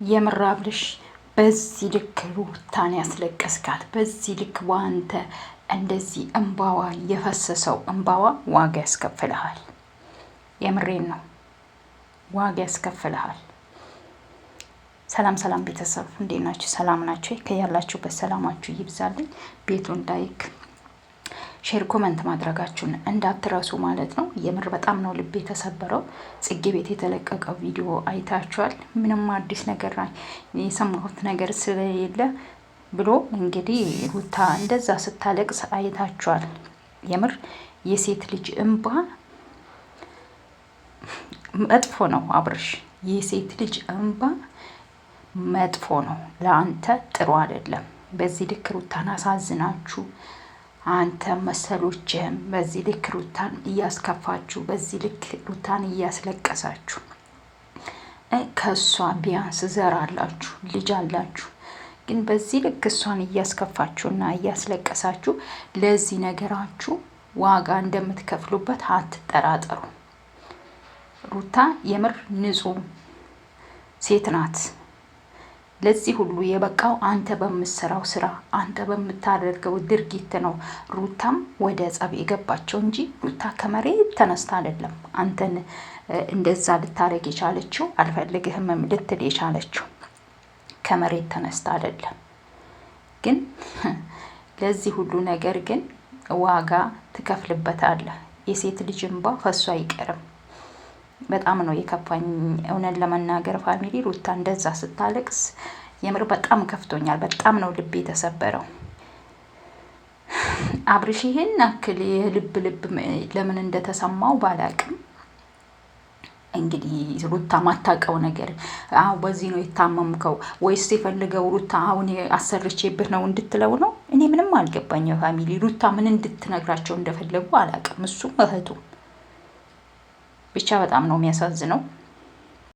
የምር አብርሽ በዚህ ልክ ሩታን ያስለቀስካት፣ በዚህ ልክ ዋንተ እንደዚህ እንባዋ የፈሰሰው እንባዋ ዋጋ ያስከፍልሃል። የምሬን ነው፣ ዋጋ ያስከፍልሃል። ሰላም ሰላም ቤተሰብ እንዴት ናችሁ? ሰላም ናችሁ? ከያላችሁበት ሰላማችሁ ይብዛልኝ። ቤቱን ላይክ ሼር ኮመንት ማድረጋችሁን እንዳትረሱ ማለት ነው። የምር በጣም ነው ልብ የተሰበረው። ጽጌ ቤት የተለቀቀው ቪዲዮ አይታችኋል። ምንም አዲስ ነገር የሰማሁት ነገር ስለሌለ ብሎ እንግዲህ ሩታ እንደዛ ስታለቅስ አይታችኋል። የምር የሴት ልጅ እንባ መጥፎ ነው አብርሽ፣ የሴት ልጅ እንባ መጥፎ ነው። ለአንተ ጥሩ አይደለም። በዚህ ልክ ሩታን አሳዝናችሁ አንተ መሰሎችህም በዚህ ልክ ሩታን እያስከፋችሁ፣ በዚህ ልክ ሩታን እያስለቀሳችሁ፣ ከእሷ ቢያንስ ዘር አላችሁ፣ ልጅ አላችሁ። ግን በዚህ ልክ እሷን እያስከፋችሁና እያስለቀሳችሁ ለዚህ ነገራችሁ ዋጋ እንደምትከፍሉበት አትጠራጠሩ። ሩታ የምር ንጹሕ ሴት ናት። ለዚህ ሁሉ የበቃው አንተ በምትሰራው ስራ፣ አንተ በምታደርገው ድርጊት ነው። ሩታም ወደ ጸብ የገባቸው እንጂ ሩታ ከመሬት ተነስታ አይደለም አንተን እንደዛ ልታረግ የቻለችው፣ አልፈልግህም ልትል የቻለችው ከመሬት ተነስታ አይደለም። ግን ለዚህ ሁሉ ነገር ግን ዋጋ ትከፍልበታለህ። የሴት ልጅ እንባ ፈሶ አይቀርም። በጣም ነው የከፋኝ እውነት ለመናገር ፋሚሊ፣ ሩታ እንደዛ ስታለቅስ የምር በጣም ከፍቶኛል። በጣም ነው ልብ የተሰበረው። አብርሽ ይሄን አክል የልብ ለምን እንደተሰማው ባላቅም እንግዲህ ሩታ ማታውቀው ነገር በዚህ ነው የታመምከው ወይስ የፈልገው ሩታ አሁን አሰርቼብህ ነው እንድትለው ነው? እኔ ምንም አልገባኝም ፋሚሊ። ሩታ ምን እንድትነግራቸው እንደፈለጉ አላቅም። እሱም እህቱ ብቻ በጣም ነው የሚያሳዝነው።